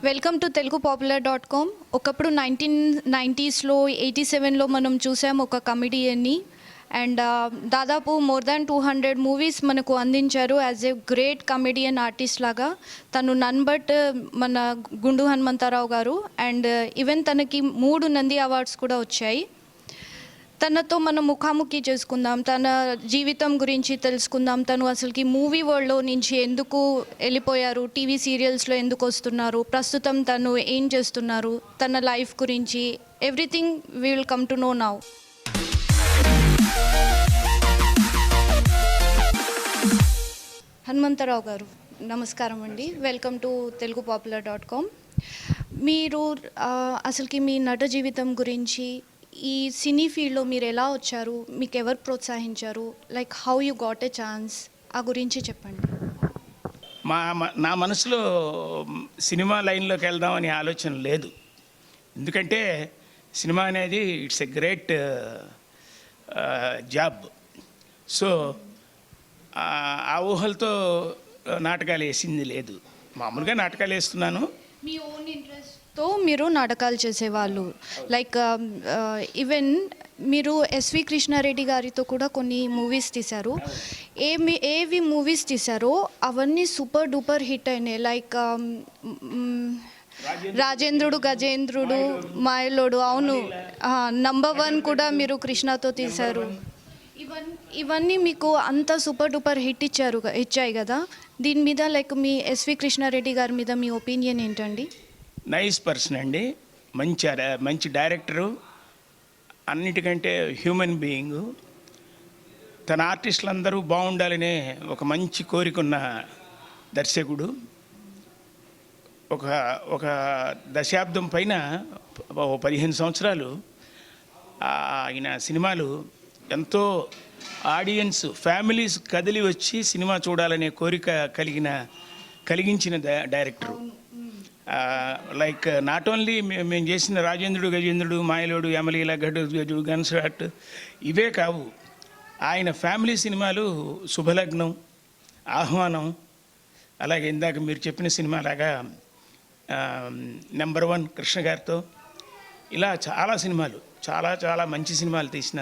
Welcome to telugupopular.com. ఒకప్పుడు 1990స్లో 87లో మనం చూసాం ఒక కమెడియన్ని అండ్ దాదాపు మోర్ దాన్ 200 మూవీస్ మనకు అందించారు as a great comedian artist లాగా. తను నన్ బట్ మన గుండు హనుమంతరావు గారు అండ్ ఈవెన్ తనకి 3 నంది అవార్డ్స్ కూడా వచ్చాయి. తనతో మనం ముఖాముఖి చేసుకుందాం, తన జీవితం గురించి తెలుసుకుందాం. తను అసలుకి మూవీ వరల్డ్లో నుంచి ఎందుకు వెళ్ళిపోయారు, టీవీ సీరియల్స్లో ఎందుకు వస్తున్నారు, ప్రస్తుతం తను ఏం చేస్తున్నారు, తన లైఫ్ గురించి everything we will come to know now. Hanumantharao గారు నమస్కారం అండి. Welcome to telugupopular.com. మీరు అసలుకి మీ నట జీవితం గురించి, ఈ సినీ ఫీల్డ్లో మీరు ఎలా వచ్చారు, మీకు ఎవరు ప్రోత్సహించారు, like how you got a chance, ఆ గురించి చెప్పండి. నా మనసులో సినిమా లైన్లోకి వెళ్దామని ఆలోచన లేదు. ఎందుకంటే సినిమా అనేది it's a great job. So ఆ ఊహలతో నాటకాలు వేసింది లేదు. మామూలుగా నాటకాలు వేస్తున్నాను. మీ ఓన్ ఇంట్రెస్ట్తో మీరు నాటకాలు చేసేవాళ్ళు. లైక్ ఈవెన్ మీరు ఎస్వి కృష్ణారెడ్డి గారితో కూడా కొన్ని మూవీస్ తీశారు. ఏవి మూవీస్ తీశారో అవన్నీ సూపర్ డూపర్ హిట్ అయినాయి. లైక్ రాజేంద్రుడు, గజేంద్రుడు, మాయలోడు. అవును, నంబర్ 1 కూడా మీరు కృష్ణతో తీశారు. ఇవన్నీ మీకు అంత సూపర్ డూపర్ హిట్ ఇచ్చాయి కదా. దీని మీద లైక్ మీ ఎస్వి కృష్ణారెడ్డి గారి మీద మీ ఒపీనియన్ ఏంటండి? నైస్ పర్సన్ అండి, మంచి డైరెక్టరు, అన్నిటికంటే హ్యూమన్ బీయింగు. తన ఆర్టిస్టులందరూ బాగుండాలనే ఒక మంచి కోరికున్న దర్శకుడు. ఒక దశాబ్దం పైన 15 సంవత్సరాలు ఆయన సినిమాలు ఎంతో ఆడియన్స్, ఫ్యామిలీస్ కదిలి వచ్చి సినిమా చూడాలనే కోరిక కలిగించిన డైరెక్టరు. లైక్ నాట్ ఓన్లీ మేము చేసిన రాజేంద్రుడు, గజేంద్రుడు, మాయలోడు, యమలీల, గడు, గన్షాట్ ఇవే కావు. ఆయన ఫ్యామిలీ సినిమాలు శుభలగ్నం, ఆహ్వానం, అలాగే ఇందాక మీరు చెప్పిన సినిమాలాగా నెంబర్ 1 కృష్ణ గారితో, ఇలా చాలా సినిమాలు, చాలా మంచి సినిమాలు తీసిన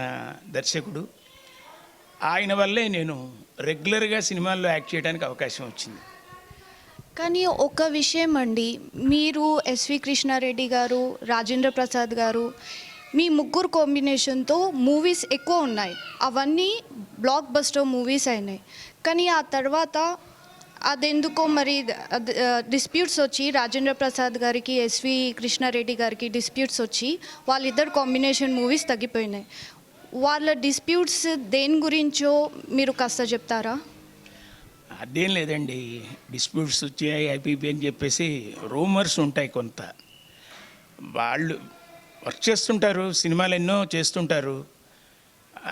దర్శకుడు. ఆయన వల్లే నేను రెగ్యులర్గా సినిమాల్లో యాక్ట్ చేయడానికి అవకాశం వచ్చింది. కానీ ఒక విషయం అండి, మీరు ఎస్వి కృష్ణారెడ్డి గారు, రాజేంద్ర ప్రసాద్ గారు, మీ ముగ్గురు కాంబినేషన్తో మూవీస్ ఎక్కువ ఉన్నాయి. అవన్నీ బ్లాక్ బస్టర్ మూవీస్ అయినాయి. కానీ ఆ తర్వాత అదెందుకో మరి డిస్ప్యూట్స్ వచ్చి, రాజేంద్ర ప్రసాద్ గారికి, ఎస్వి కృష్ణారెడ్డి గారికి డిస్ప్యూట్స్ వచ్చి వాళ్ళిద్దరు కాంబినేషన్ మూవీస్ తగ్గిపోయినాయి. వాళ్ళ డిస్ప్యూట్స్ దేని గురించో మీరు కాస్త చెప్తారా? అదేం లేదండి, డిస్ప్యూట్స్ వచ్చాయి ఐపీపీ అని చెప్పేసి రూమర్స్ ఉంటాయి. కొంత వాళ్ళు వర్క్ చేస్తుంటారు, సినిమాలు ఎన్నో చేస్తుంటారు.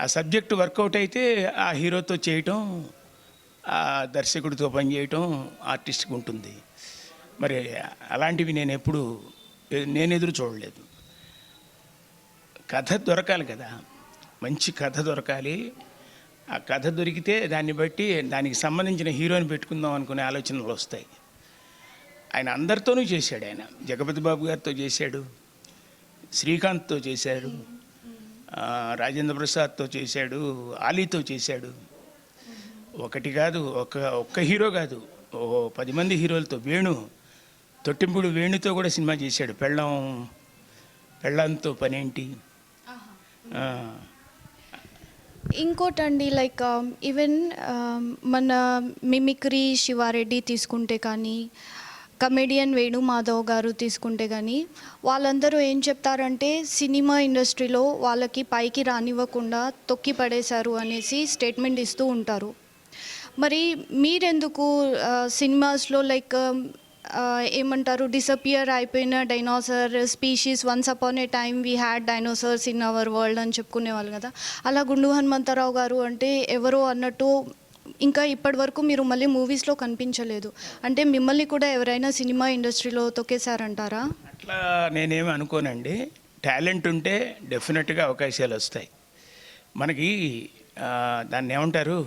ఆ సబ్జెక్ట్ వర్కౌట్ అయితే ఆ హీరోతో చేయటం, ఆ దర్శకుడితో పనిచేయటం ఆర్టిస్ట్కి ఉంటుంది. మరి అలాంటివి నేను ఎదురు చూడలేదు. కథ దొరకాలి కదా, మంచి కథ దొరకాలి. ఆ కథ దొరికితే దాన్ని బట్టి దానికి సంబంధించిన హీరోని పెట్టుకుందాం అనుకునే ఆలోచనలు వస్తాయి. ఆయన అందరితోనూ చేశాడు. ఆయన జగపతి బాబు గారితో చేశాడు, శ్రీకాంత్తో చేశాడు, రాజేంద్ర ప్రసాద్తో చేశాడు, ఆలీతో చేశాడు. ఒకటి కాదు, ఒక్క హీరో కాదు, 10 మంది హీరోలతో. తొట్టింపుడు వేణుతో కూడా సినిమా చేశాడు. పెళ్ళంతో పనేంటి. ఇంకోటండి, లైక్ ఈవెన్ మన మిమిక్రీ శివారెడ్డి తీసుకుంటే కానీ, కమెడియన్ వేణు మాధవ్ గారు తీసుకుంటే కానీ, వాళ్ళందరూ ఏం చెప్తారంటే సినిమా ఇండస్ట్రీలో వాళ్ళకి పైకి రానివ్వకుండా తొక్కి పడేశారు అనేసి స్టేట్మెంట్ ఇస్తూ ఉంటారు. మరి మీరెందుకు సినిమాస్లో లైక్ ఏమంటారు, డిసపియర్ అయిపోయిన dinosaur species, once upon A time we had dinosaurs in our world అని చెప్పుకునేవాళ్ళు కదా. అలా గుండు హనుమంతరావు గారు అంటే ఎవరో అన్నట్టు ఇంకా ఇప్పటి వరకు మీరు మళ్ళీ మూవీస్లో కనిపించలేదు. అంటే మిమ్మల్ని కూడా ఎవరైనా సినిమా ఇండస్ట్రీలో తొక్కేశారంటారా? అట్లా నేనేమి అనుకోనండి. టాలెంట్ ఉంటే డెఫినెట్గా అవకాశాలు వస్తాయి మనకి. దాన్ని ఏమంటారు,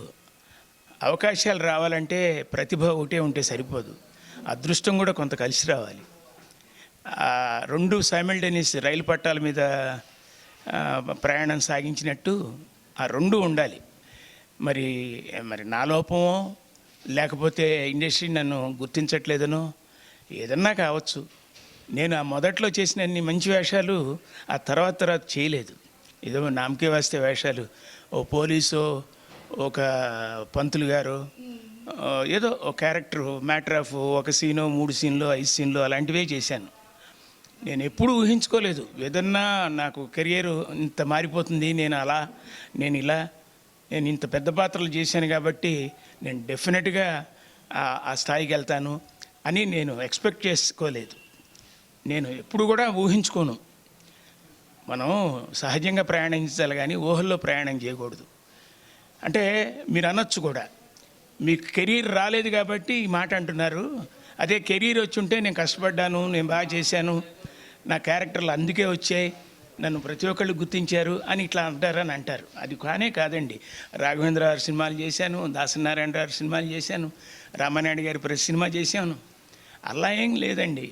అవకాశాలు రావాలంటే ప్రతిభ ఒకటే ఉంటే సరిపోదు, అదృష్టం కూడా కొంత కలిసి రావాలి. రెండు సైమల్టేనియస్ రైలు పట్టాల మీద ప్రయాణం సాగించినట్టు ఆ రెండు ఉండాలి. మరి మరి నా లోపమో లేకపోతే ఇండస్ట్రీ నన్ను గుర్తించట్లేదనో ఏదన్నా కావచ్చు. నేను ఆ మొదట్లో చేసిన అన్ని మంచి వేషాలు ఆ తర్వాత చేయలేదు. ఏదో నామకే వాస్తే వేషాలు, ఓ పోలీసో ఒక పంతులు గారు ఏదో ఒక క్యారెక్టర్ మ్యాటర్ ఆఫ్ ఒక సీనో 3 సీన్లు 5 సీన్లు అలాంటివే చేశాను. నేను ఎప్పుడూ ఊహించుకోలేదు ఏదన్నా నాకు కెరియర్ ఇంత మారిపోతుంది, నేను ఇలా నేను ఇంత పెద్ద పాత్రలు చేశాను కాబట్టి నేను డెఫినెట్గా ఆ స్థాయికి వెళ్తాను అని నేను ఎక్స్పెక్ట్ చేసుకోలేదు. నేను ఎప్పుడు కూడా ఊహించుకోను. మనం సహజంగా ప్రయాణించాలి కానీ ఊహల్లో ప్రయాణం చేయకూడదు. అంటే మీరు అనొచ్చు కూడా, మీకు కెరీర్ రాలేదు కాబట్టి ఈ మాట అంటున్నారు, అదే కెరీర్ వచ్చి ఉంటే నేను కష్టపడ్డాను, నేను బాగా చేశాను, నా క్యారెక్టర్లు అందుకే వచ్చాయి, నన్ను ప్రతి ఒక్కళ్ళు గుర్తించారు అని ఇట్లా అంటారని అంటారు. అది కాదండి. రాఘవేంద్ర గారి సినిమాలు చేశాను, దాసనారాయణ గారి సినిమాలు చేశాను, రామానాయుడు గారి ప్రతి సినిమా చేశాను. అలా ఏం లేదండి.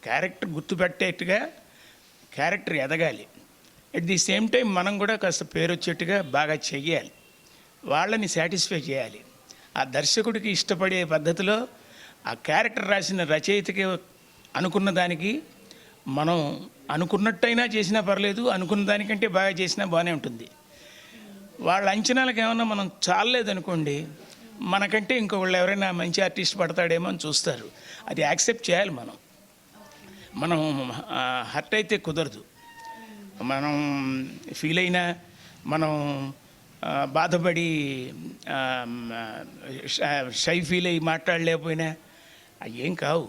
క్యారెక్టర్ గుర్తుపెట్టేట్టుగా క్యారెక్టర్ ఎదగాలి. అట్ ది సేమ్ టైం మనం కూడా కాస్త పేరు వచ్చేట్టుగా బాగా చెయ్యాలి, వాళ్ళని సాటిస్ఫై చేయాలి. ఆ దర్శకుడికి ఇష్టపడే పద్ధతిలో ఆ క్యారెక్టర్ రాసిన రచయితకి అనుకున్న దానికి మనం అనుకున్నట్టయినా చేసినా పర్లేదు, అనుకున్న దానికంటే బాగా చేసినా బాగానే ఉంటుంది. వాళ్ళ అంచనాలకు ఏమన్నా మనం చాలలేదనుకోండి, మనకంటే ఇంకొకళ్ళు ఎవరైనా మంచి ఆర్టిస్ట్ పడతాడేమో అని చూస్తారు. అది యాక్సెప్ట్ చేయాలి. మనం హర్ట్ అయితే కుదరదు. మనం ఫీల్ అయినా, మనం బాధపడి షై ఫీల్ అయ్యి మాట్లాడలేకపోయినా అవి ఏం కావు.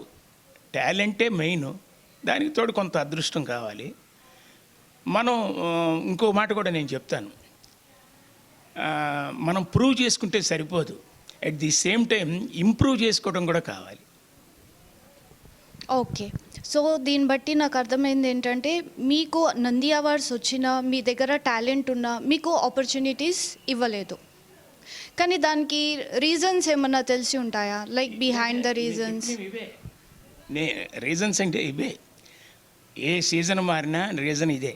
టాలెంటే మెయిన్, దానికి తోడు కొంత అదృష్టం కావాలి. మనం ఇంకో మాట కూడా నేను చెప్తాను, మనం ప్రూవ్ చేసుకుంటే సరిపోదు, at the same time improve చేసుకోవడం కూడా కావాలి. ఓకే. సో దీన్ని బట్టి నాకు అర్థమైంది ఏంటంటే, మీకు నంది అవార్డ్స్ వచ్చినా, మీ దగ్గర టాలెంట్ ఉన్నా, మీకు ఆపర్చునిటీస్ ఇవ్వలేదు. కానీ దానికి రీజన్స్ ఏమన్నా తెలిసి ఉంటాయా? Like behind the reasons. Reasons అంటే ఇవే. ఏ సీజన్ మారినా రీజన్ ఇదే.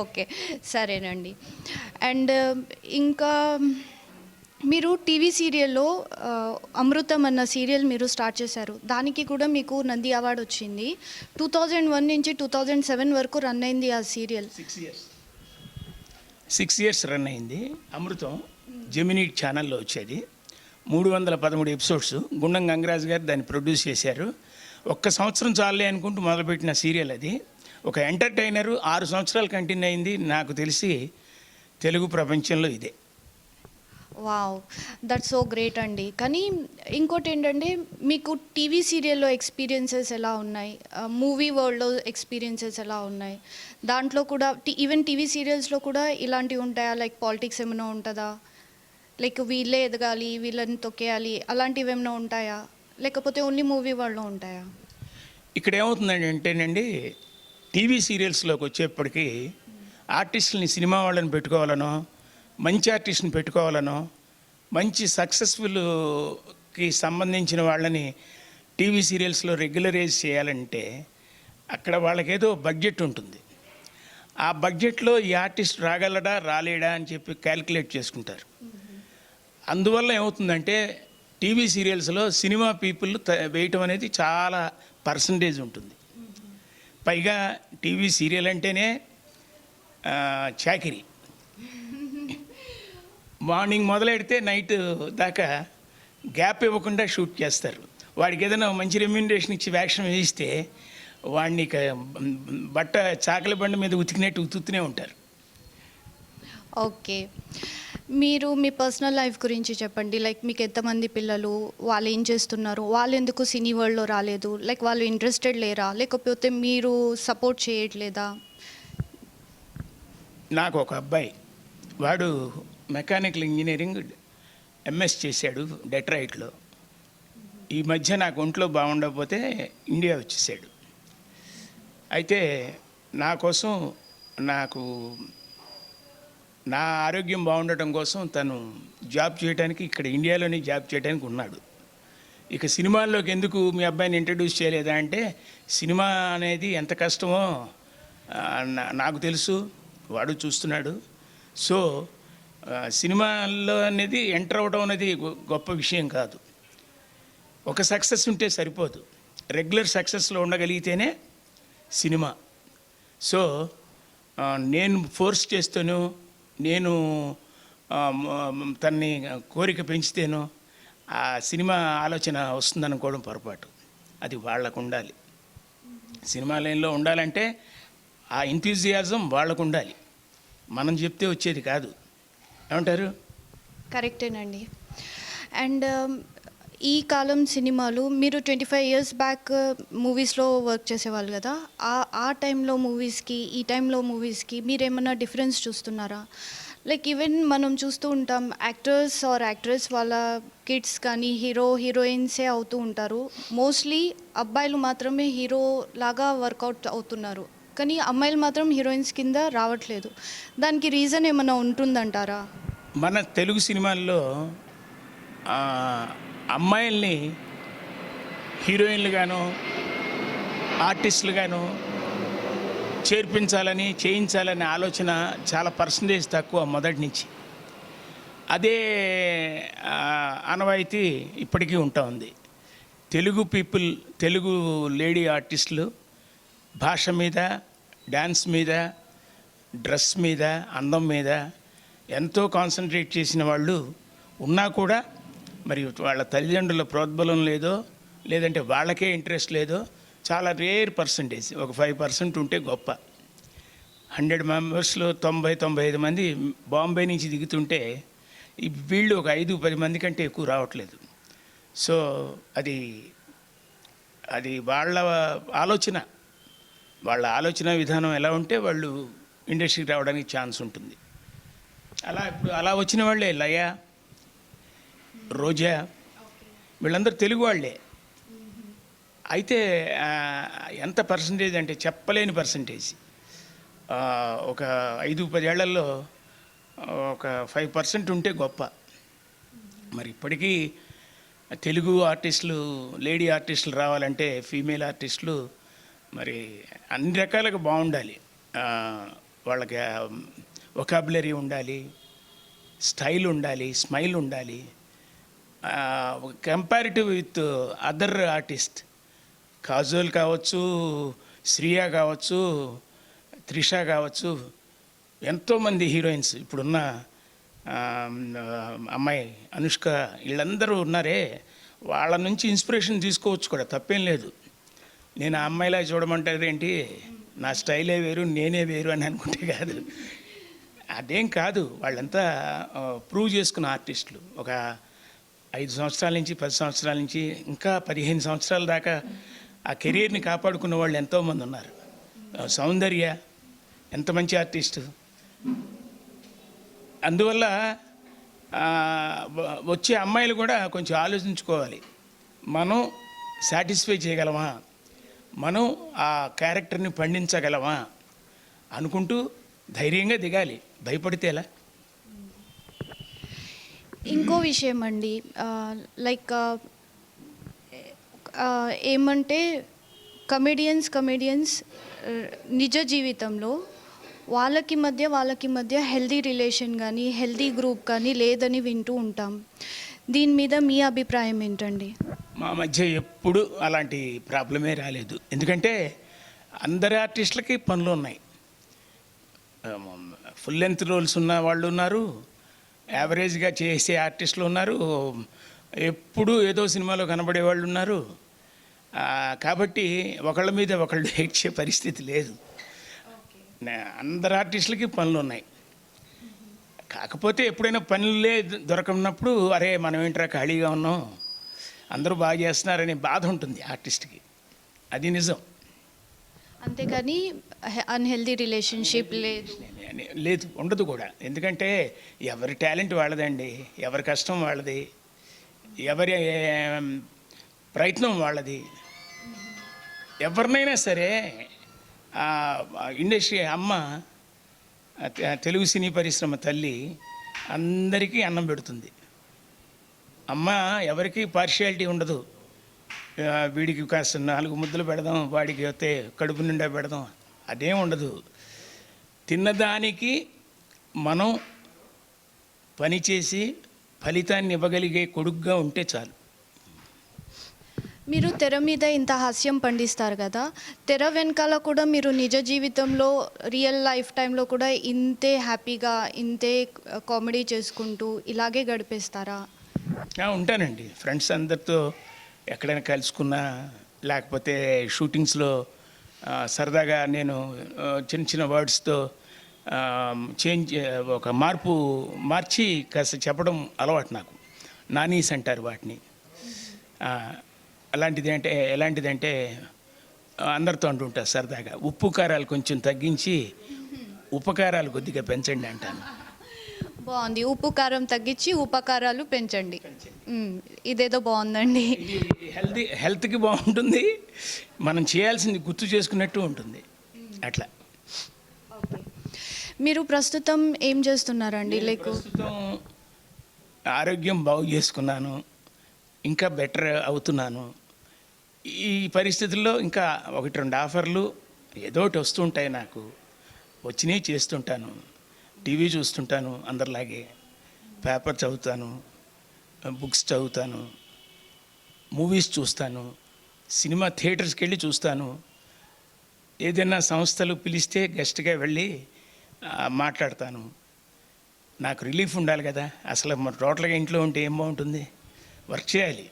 ఓకే సరేనండి. అండ్ ఇంకా మీరు టీవీ సీరియల్లో అమృతం అన్న సీరియల్ మీరు స్టార్ట్ చేశారు. దానికి కూడా మీకు నంది అవార్డు వచ్చింది. 2001 నుంచి 2007 వరకు రన్ అయింది ఆ సీరియల్. 6 ఇయర్స్ రన్ అయింది. అమృతం జెమినీ ఛానల్లో వచ్చేది. 313 ఎపిసోడ్స్. గుండం గంగరాజు గారు దాన్ని ప్రొడ్యూస్ చేశారు. 1 సంవత్సరం చాలే అనుకుంటూ మొదలుపెట్టిన సీరియల్ అది. ఒక ఎంటర్టైనరు 6 సంవత్సరాలు కంటిన్యూ అయింది. నాకు తెలిసి తెలుగు ప్రపంచంలో ఇదే. వావ్, దట్స్ సో గ్రేట్ అండి. కానీ ఇంకోటి ఏంటంటే, మీకు టీవీ సీరియల్లో ఎక్స్పీరియన్సెస్ ఎలా ఉన్నాయి, మూవీ వరల్డ్లో ఎక్స్పీరియన్సెస్ ఎలా ఉన్నాయి? దాంట్లో కూడా ఈవెన్ టీవీ సీరియల్స్లో కూడా ఇలాంటివి ఉంటాయా? లైక్ పాలిటిక్స్ ఏమైనా ఉంటుందా? లైక్ వీళ్ళే ఎదగాలి, వీళ్ళని తొక్కేయాలి, అలాంటివి ఏమైనా ఉంటాయా? లేకపోతే ఓన్లీ మూవీ వరల్డ్లో ఉంటాయా? ఇక్కడ ఏమవుతుందండి అంటేనండి, టీవీ సీరియల్స్లోకి వచ్చేప్పటికీ ఆర్టిస్టులని సినిమా వాళ్ళని పెట్టుకోవాలనో, మంచి ఆర్టిస్ట్ని పెట్టుకోవాలనో, మంచి సక్సెస్ఫుల్కి సంబంధించిన వాళ్ళని టీవీ సీరియల్స్లో రెగ్యులరైజ్ చేయాలంటే అక్కడ వాళ్ళకేదో బడ్జెట్ ఉంటుంది. ఆ బడ్జెట్లో ఈ ఆర్టిస్ట్ రాగలడా రాలేడా అని చెప్పి క్యాలిక్యులేట్ చేసుకుంటారు. అందువల్ల ఏమవుతుందంటే టీవీ సీరియల్స్లో సినిమా పీపుల్ వేయటం అనేది చాలా పర్సంటేజ్ ఉంటుంది. పైగా టీవీ సీరియల్ అంటేనే చాకిరీ. మార్నింగ్ మొదలెడితే నైట్ దాకా గ్యాప్ ఇవ్వకుండా షూట్ చేస్తారు. వాడికి ఏదైనా మంచి రెమ్యూనరేషన్ ఇచ్చి వేషం వేయిస్తే వాడిని బట్ట చాకలి బండి మీద ఉతికినట్టు ఉతుకుతూనే ఉంటారు. ఓకే, మీరు మీ పర్సనల్ లైఫ్ గురించి చెప్పండి. లైక్ మీకు ఎంతమంది పిల్లలు, వాళ్ళు ఏం చేస్తున్నారు, వాళ్ళు ఎందుకు సినీ వరల్డ్లో రాలేదు, లైక్ వాళ్ళు ఇంట్రెస్టెడ్ లేరా, లేకపోతే మీరు సపోర్ట్ చేయట్లేదా? నాకు ఒక అబ్బాయి, వాడు మెకానికల్ ఇంజనీరింగ్ ఎంఎస్ చేశాడు డెట్రాయిట్లో. ఈ మధ్య నాకు ఒంట్లో బాగుండకపోతే ఇండియా వచ్చేసాడు. అయితే నా కోసం, నా ఆరోగ్యం బాగుండటం కోసం తను జాబ్ చేయడానికి ఇక్కడ ఇండియాలోనే జాబ్ చేయడానికి ఉన్నాడు. ఇక సినిమాల్లోకి ఎందుకు మీ అబ్బాయిని ఇంట్రడ్యూస్ చేయలేదా అంటే, సినిమా అనేది ఎంత కష్టమో నాకు తెలుసు, వాడు చూస్తున్నాడు. సో సినిమాల్లో అనేది ఎంటర్ అవ్వడం అనేది గొప్ప విషయం కాదు. ఒక సక్సెస్ ఉంటే సరిపోదు, రెగ్యులర్ సక్సెస్లో ఉండగలిగితేనే సినిమా. సో నేను ఫోర్స్ చేస్తాను, నేను తన్ని కోరిక పెంచితేను ఆ సినిమా ఆలోచన వస్తుందనుకోవడం పొరపాటు. అది వాళ్ళకు ఉండాలి. సినిమా లైన్లో ఉండాలంటే ఆ ఎంథూజియాజం వాళ్ళకు ఉండాలి, మనం చెప్తే వచ్చేది కాదు. ఏమంటారు? కరెక్టేనండి. అండ్ ఈ కాలం సినిమాలు మీరు 25 ఇయర్స్ బ్యాక్ మూవీస్లో వర్క్ చేసేవాళ్ళు కదా, ఆ టైంలో మూవీస్కి ఈ టైంలో మూవీస్కి మీరేమన్నా డిఫరెన్స్ చూస్తున్నారా? లైక్ ఈవెన్ మనం చూస్తూ ఉంటాం, యాక్టర్స్ ఆర్ యాక్ట్రెస్ వాళ్ళ కిడ్స్ కానీ హీరోయిన్సే అవుతూ ఉంటారు. మోస్ట్లీ అబ్బాయిలు మాత్రమే హీరో లాగా వర్కౌట్ అవుతున్నారు, కానీ అమ్మాయిలు మాత్రం హీరోయిన్స్ కింద రావట్లేదు. దానికి రీజన్ ఏమైనా ఉంటుందంటారా? మన తెలుగు సినిమాల్లో అమ్మాయిల్ని హీరోయిన్లుగాను ఆర్టిస్టులుగాను చేయించాలనే ఆలోచన చాలా పర్సంటేజ్ తక్కువ మొదటి నుంచి. అదే ఆనవాయితీ ఇప్పటికీ ఉంటా ఉంది. తెలుగు లేడీ ఆర్టిస్టులు భాష మీద, డ్యాన్స్ మీద, డ్రెస్ మీద, అందం మీద ఎంతో కాన్సన్ట్రేట్ చేసిన వాళ్ళు ఉన్నా కూడా మరి వాళ్ళ తల్లిదండ్రుల ప్రోద్బలం లేదో, లేదంటే వాళ్ళకే ఇంట్రెస్ట్ లేదో, చాలా రేర్ పర్సంటేజ్, ఒక 5% ఉంటే గొప్ప. 100 మెంబర్స్లో 90-95 మంది బాంబే నుంచి దిగుతుంటే వీళ్ళు ఒక 5-10 మంది కంటే ఎక్కువ రావట్లేదు. సో అది వాళ్ళ ఆలోచన విధానం ఎలా ఉంటే వాళ్ళు ఇండస్ట్రీకి రావడానికి ఛాన్స్ ఉంటుంది. అలా వచ్చిన వాళ్ళే లయ, రోజా, వీళ్ళందరూ తెలుగు వాళ్ళే. అయితే ఎంత పర్సంటేజ్ అంటే చెప్పలేని పర్సంటేజ్. ఒక 5-10 ఏళ్లలో ఒక 5% ఉంటే గొప్ప. మరి ఇప్పటికీ తెలుగు ఆర్టిస్టులు, లేడీ ఆర్టిస్టులు రావాలంటే ఫీమేల్ ఆర్టిస్టులు మరి అన్ని రకాలుగా బాగుండాలి. వాళ్ళకి వొకాబులరీ ఉండాలి, స్టైల్ ఉండాలి, స్మైల్ ఉండాలి. Comparative with other artist, Kajol కావచ్చు, శ్రియా కావచ్చు, త్రిష కావచ్చు, ఎంతోమంది హీరోయిన్స్, ఇప్పుడున్న అమ్మాయి అనుష్క, వీళ్ళందరూ ఉన్నారే, వాళ్ళ నుంచి ఇన్స్పిరేషన్ తీసుకోవచ్చు కూడా, తప్పేం లేదు. నేను ఆ అమ్మాయిలా చూడమంటారు ఏంటి, నా స్టైలే వేరు, నేనే వేరు అని అనుకుంటే కాదు, అదేం కాదు. వాళ్ళంతా ప్రూవ్ చేసుకున్న ఆర్టిస్టులు. ఒక 5 సంవత్సరాల నుంచి, 10 సంవత్సరాల నుంచి, ఇంకా 15 సంవత్సరాల దాకా ఆ కెరీర్ని కాపాడుకున్న వాళ్ళు ఎంతోమంది ఉన్నారు. సౌందర్య ఎంత మంచి ఆర్టిస్టు. అందువల్ల వచ్చే అమ్మాయిలు కూడా కొంచెం ఆలోచించుకోవాలి, మనం సాటిస్ఫై చేయగలమా, మనం ఆ క్యారెక్టర్ని పండించగలమా అనుకుంటూ ధైర్యంగా దిగాలి, భయపడితే ఎలా. ఇంకో విషయం అండి, లైక్ ఏమంటే కమెడియన్స్ నిజ జీవితంలో వాళ్ళకి మధ్య హెల్దీ రిలేషన్ కానీ హెల్దీ గ్రూప్ కానీ లేదని వింటూ ఉంటాం. దీని మీద మీ అభిప్రాయం ఏంటండి? మా మధ్య ఎప్పుడు అలాంటి ప్రాబ్లమే రాలేదు. ఎందుకంటే అందరి ఆర్టిస్టులకి పనులు ఉన్నాయి. ఫుల్ లెంత్ రోల్స్ ఉన్న వాళ్ళు ఉన్నారు, యావరేజ్గా చేసే ఆర్టిస్టులు ఉన్నారు, ఎప్పుడు ఏదో సినిమాలో కనబడే వాళ్ళు ఉన్నారు. కాబట్టి ఒకళ్ళ మీద ఒకళ్ళు ఏడ్చే పరిస్థితి లేదు. అందరు ఆర్టిస్టులకి పనులు ఉన్నాయి. కాకపోతే ఎప్పుడైనా పనులే దొరకనప్పుడు అరే మనం ఏంట్రా ఖాళీగా ఉన్నాం, అందరూ బాగా చేస్తున్నారనే బాధ ఉంటుంది ఆర్టిస్ట్కి, అది నిజం. అంతేకాని అన్హెల్దీ రిలేషన్షిప్ లేదు, ఉండదు కూడా. ఎందుకంటే ఎవరి టాలెంట్ వాళ్ళదండి, ఎవరి కష్టం వాళ్ళది, ఎవరి ప్రయత్నం వాళ్ళది. ఎవరినైనా సరే ఇండస్ట్రీ అమ్మ, తెలుగు సినీ పరిశ్రమ తల్లి అందరికీ అన్నం పెడుతుంది. అమ్మ ఎవరికి పార్షియాలిటీ ఉండదు, వీడికి కాస్త 4 ముద్దలు పెడదాం, వాడికి వస్తే కడుపు నిండా పెడదాం, అదేం ఉండదు. తిన్నదానికి మనం పనిచేసి ఫలితాన్ని ఇవ్వగలిగే కొడుకుగా ఉంటే చాలు. మీరు తెర మీద ఇంత హాస్యం పండిస్తారు కదా, తెర వెనకాల కూడా మీరు నిజ జీవితంలో రియల్ లైఫ్ టైంలో కూడా ఇంతే హ్యాపీగా ఇంతే కామెడీ చేసుకుంటూ ఇలాగే గడిపేస్తారా? ఉంటానండి. ఫ్రెండ్స్ అందరితో ఎక్కడైనా కలుసుకున్నా, లేకపోతే షూటింగ్స్లో సరదాగా నేను చిన్న చిన్న వర్డ్స్తో ఒక మార్చి కాస్త చెప్పడం అలవాటు నాకు. నానీస్ అంటారు వాటిని. ఎలాంటిదంటే అందరితో అంటుంటా సరదాగా, ఉప్పు కారాలు కొంచెం తగ్గించి ఉపకారాలు కొద్దిగా పెంచండి అంటాను. బాగుంది. ఉప్పు కారం తగ్గించి ఉపకారాలు పెంచండి. ఇదేదో బాగుందండి. హెల్త్కి బాగుంటుంది, మనం చేయాల్సింది గుర్తు చేసుకున్నట్టు ఉంటుంది. అట్లా. మీరు ప్రస్తుతం ఏం చేస్తున్నారండి? ప్రస్తుతం ఆరోగ్యం బాగు చేసుకున్నాను, ఇంకా బెటర్ అవుతున్నాను. ఈ పరిస్థితుల్లో ఇంకా 1-2 ఆఫర్లు ఏదో ఒకటి వస్తుంటాయి నాకు. వచ్చినవి చేస్తుంటాను. టీవీ చూస్తుంటాను అందరిలాగే, పేపర్ చదువుతాను, బుక్స్ చదువుతాను, మూవీస్ చూస్తాను, సినిమా థియేటర్స్కి వెళ్ళి చూస్తాను. ఏదైనా సంస్థలు పిలిస్తే గెస్ట్గా వెళ్ళి మాట్లాడతాను. నాకు రిలీఫ్ ఉండాలి కదా. అసలు టోటల్గా ఇంట్లో ఉంటే ఏం బాగుంటుంది, వర్క్ చేయాలి.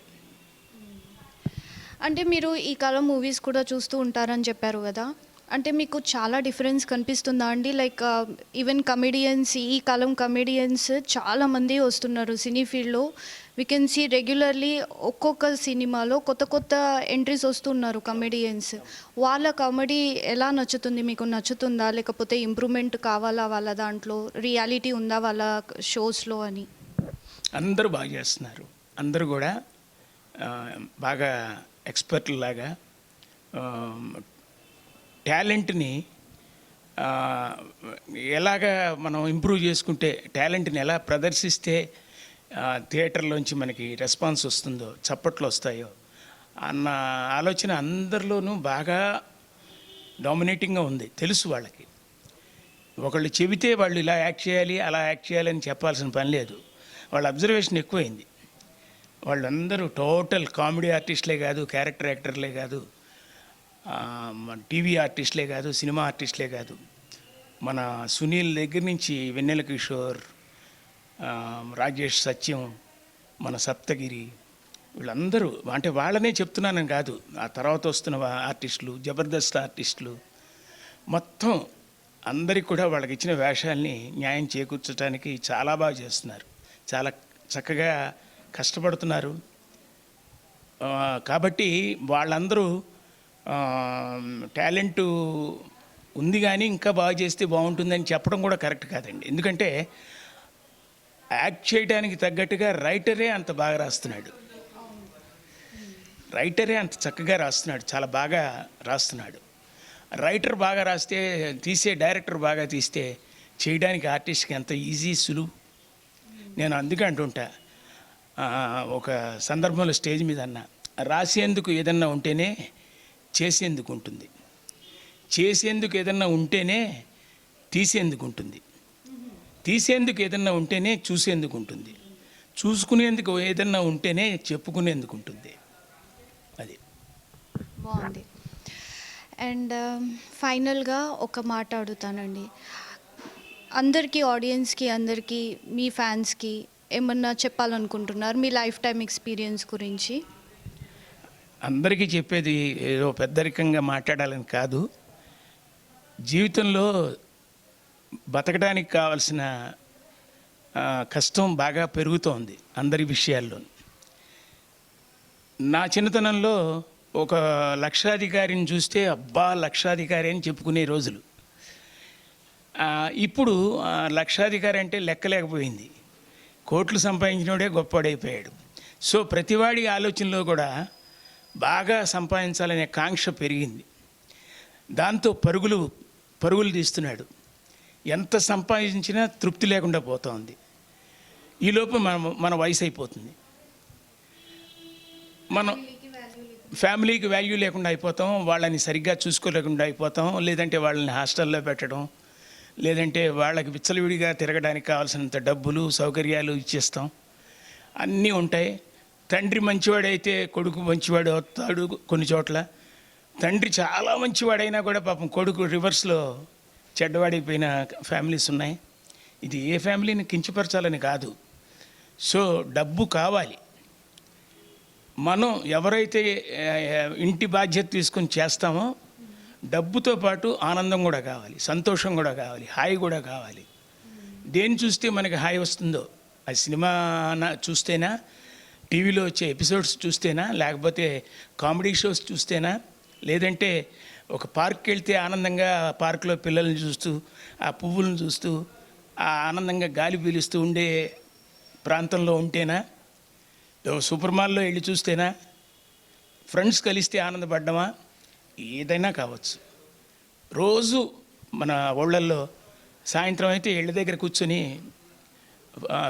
అంటే మీరు ఈ కాలం మూవీస్ కూడా చూస్తూ ఉంటారని చెప్పారు కదా, అంటే మీకు చాలా డిఫరెన్స్ కనిపిస్తుందా అండి? లైక్ ఈవెన్ కమెడియన్స్, ఈ కాలం కమెడియన్స్ చాలామంది వస్తున్నారు సినీ ఫీల్డ్లో. వీ కెన్ సీ రెగ్యులర్లీ ఒక్కొక్క సినిమాలో కొత్త కొత్త ఎంట్రీస్ వస్తున్నారు కమెడియన్స్. వాళ్ళ కామెడీ ఎలా నచ్చుతుంది మీకు? నచ్చుతుందా, లేకపోతే ఇంప్రూవ్మెంట్ కావాలా వాళ్ళ దాంట్లో, రియాలిటీ ఉందా వాళ్ళ షోస్లో అని? అందరూ బాగా చేస్తున్నారు. అందరూ కూడా బాగా ఎక్స్పర్ట్లాగా టాలెంట్ని ఎలాగా మనం ఇంప్రూవ్ చేసుకుంటే, టాలెంట్ని ఎలా ప్రదర్శిస్తే థియేటర్లోంచి మనకి రెస్పాన్స్ వస్తుందో, చప్పట్లు వస్తాయో అన్న ఆలోచన అందరిలోనూ బాగా డామినేటింగ్గా ఉంది. తెలుసు వాళ్ళకి. ఒకళ్ళు చెబితే వాళ్ళు ఇలా యాక్ట్ చేయాలి, అలా యాక్ట్ చేయాలి అని చెప్పాల్సిన పని లేదు. వాళ్ళ అబ్జర్వేషన్ ఎక్కువైంది. వాళ్ళందరూ టోటల్ కామెడీ ఆర్టిస్టులే కాదు, క్యారెక్టర్ యాక్టర్లే కాదు, టీవీ ఆర్టిస్టులే కాదు, సినిమా ఆర్టిస్టులే కాదు. మన సునీల్ దగ్గర నుంచి వెన్నెల కిషోర్, రాజేష్ సత్యం, మన సప్తగిరి, వీళ్ళందరూ, అంటే వాళ్ళనే చెప్తున్నానని కాదు, ఆ తర్వాత వస్తున్న ఆర్టిస్టులు, జబర్దస్త్ ఆర్టిస్టులు మొత్తం అందరికి కూడా వాళ్ళకి ఇచ్చిన వేషాలని న్యాయం చేకూర్చడానికి చాలా బాగా చేస్తున్నారు. చాలా చక్కగా కష్టపడుతున్నారు. కాబట్టి వాళ్ళందరూ టాలెంటు ఉంది కానీ ఇంకా బాగా చేస్తే బాగుంటుందని చెప్పడం కూడా కరెక్ట్ కాదండి. ఎందుకంటే యాక్ట్ చేయడానికి తగ్గట్టుగా రైటరే అంత బాగా రాస్తున్నాడు. రైటరే అంత చక్కగా రాస్తున్నాడు, చాలా బాగా రాస్తున్నాడు. రైటర్ బాగా రాస్తే, డైరెక్టర్ బాగా తీస్తే చేయడానికి ఆర్టిస్ట్కి ఎంత ఈజీ, సులువు. నేను అందుకే అంటుంటా, ఒక సందర్భంలో స్టేజ్ మీద అన్నా, రాసేందుకు ఏదన్నా ఉంటేనే చేసేందుకు ఉంటుంది, చేసేందుకు ఏదన్నా ఉంటేనే తీసేందుకు ఉంటుంది, తీసేందుకు ఏదన్నా ఉంటేనే చూసేందుకు ఉంటుంది, చూసుకునేందుకు ఏదన్నా ఉంటేనే చెప్పుకునేందుకు ఉంటుంది. అది బాగుంది. అండ్ ఫైనల్గా ఒక మాట అడుగుతానండి. అందరికీ, ఆడియన్స్కి, అందరికీ, మీ ఫ్యాన్స్కి ఏమన్నా చెప్పాలనుకుంటున్నారు మీ లైఫ్ టైం ఎక్స్పీరియన్స్ గురించి? అందరికీ చెప్పేది ఏదో పెద్దరికంగా మాట్లాడాలని కాదు, జీవితంలో బతకడానికి కావాల్సిన కష్టం బాగా పెరుగుతోంది అందరి విషయాల్లో. నా చిన్నతనంలో ఒక లక్షాధికారిని చూస్తే అబ్బా లక్షాధికారి అని చెప్పుకునే రోజులు. ఇప్పుడు లక్షాధికారి అంటే లెక్కలేకపోయింది. కోట్లు సంపాదించినోడే గొప్పవాడైపోయాడు. సో ప్రతివాడి ఆలోచనలో కూడా బాగా సంపాదించాలనే కాంక్ష పెరిగింది. దాంతో పరుగులు తీస్తున్నాడు. ఎంత సంపాదించినా తృప్తి లేకుండా పోతుంది. ఈలోపు మన వయసు అయిపోతుంది. ఫ్యామిలీకి వాల్యూ లేకుండా అయిపోతాం, వాళ్ళని సరిగ్గా చూసుకోలేకుండా అయిపోతాం, లేదంటే వాళ్ళని హాస్టల్లో పెట్టడం, లేదంటే వాళ్ళకి విచ్చలవిడిగా తిరగడానికి కావాల్సినంత డబ్బులు సౌకర్యాలు ఇచ్చేస్తాం, అన్నీ ఉంటాయి. తండ్రి మంచివాడైతే కొడుకు మంచివాడు అవుతాడు. కొన్ని చోట్ల తండ్రి చాలా మంచివాడైనా కూడా పాపం కొడుకు రివర్స్లో చెడ్డవాడైపోయిన ఫ్యామిలీస్ ఉన్నాయి. ఇది ఏ ఫ్యామిలీని కించపరచాలని కాదు. సో డబ్బు కావాలి. మనం ఎవరైతే ఇంటి బాధ్యత తీసుకొని చేస్తామో డబ్బుతో పాటు ఆనందం కూడా కావాలి, సంతోషం కూడా కావాలి, హాయి కూడా కావాలి. దేన్ని చూస్తే మనకి హాయి వస్తుందో, ఆ సినిమా చూస్తేనా, టీవీలో వచ్చే ఎపిసోడ్స్ చూస్తేనా, లేకపోతే కామెడీ షోస్ చూస్తేనా, లేదంటే ఒక పార్క్కి వెళ్తే ఆనందంగా పార్కులో పిల్లల్ని చూస్తూ, ఆ పువ్వులను చూస్తూ, ఆ ఆనందంగా గాలి పీలుస్తూ ఉండే ప్రాంతంలో ఉంటేనా, సూపర్ మాల్లో వెళ్ళి చూస్తేనా, ఫ్రెండ్స్ కలిస్తే ఆనందపడ్డమా, ఏదైనా కావచ్చు. రోజు మన ఊళ్ళల్లో సాయంత్రం అయితే ఇళ్ళ దగ్గర కూర్చొని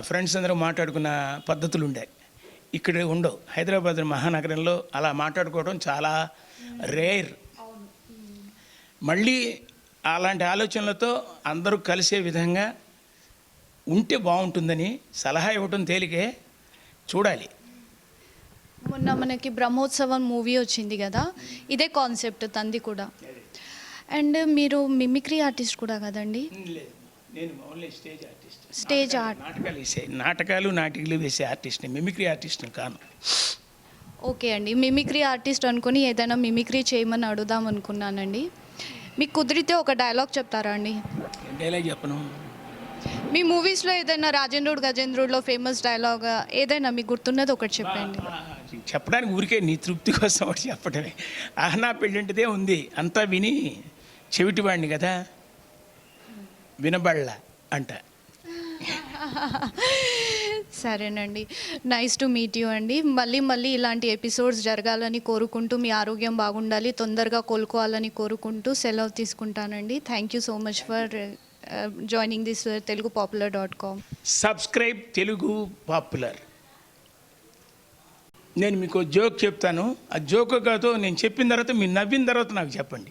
ఫ్రెండ్స్ అందరూ మాట్లాడుకున్న పద్ధతులు ఉండాయి. ఇక్కడ ఉండవు. హైదరాబాద్ మహానగరంలో అలా మాట్లాడుకోవడం చాలా రేర్. మళ్ళీ అలాంటి ఆలోచనలతో అందరూ కలిసే విధంగా ఉంటే బాగుంటుందని సలహా ఇవ్వటం తేలికే, చూడాలి. మొన్న మనకి బ్రహ్మోత్సవం మూవీ వచ్చింది కదా, ఇదే కాన్సెప్ట్ తంది కూడా. అండ్ మీరు మిమిక్రీ ఆర్టిస్ట్ కూడా కదండి? నేను only stage artist. Stage art, నాటకాలు నాటికలు వేసే ఆర్టిస్ట్ని, మిమిక్రీ ఆర్టిస్ట్ని కాను. ఓకే అండి. మిమిక్రీ ఆర్టిస్ట్ అనుకుని ఏదైనా మిమిక్రీ చేయమని అడుగుదాం అనుకున్నానండి. మీకు కుదిరితే ఒక డైలాగ్ చెప్తారా అండి? డైలాగ్ చెప్పను. మీ మూవీస్లో ఏదైనా రాజేంద్రుడు గజేంద్రుడిలో ఫేమస్ డైలాగ్ ఏదైనా మీకు గుర్తున్నది ఒకటి చెప్పండి. చెప్పడానికి ఊరికే నీ తృప్తి కోసం ఒకటి చెప్పడమే. ఆహనా పెళ్ళంటిదే ఉంది, అంతా విని చెవిటివాడిని కదా, వినబడలా అంట. సరేనండి, నైస్ టు మీట్ యూ అండి. మళ్ళీ ఇలాంటి ఎపిసోడ్స్ జరగాలని కోరుకుంటూ, మీ ఆరోగ్యం బాగుండాలి, తొందరగా కోలుకోవాలని కోరుకుంటూ సెలవు తీసుకుంటానండి. Thank you so much for joining this telugupopular.com. Subscribe Telugu popular. నేను మీకు జోక్ చెప్తాను, ఆ జోక్ కాదో నేను చెప్పిన తర్వాత మీరు నవ్విన తర్వాత నాకు చెప్పండి.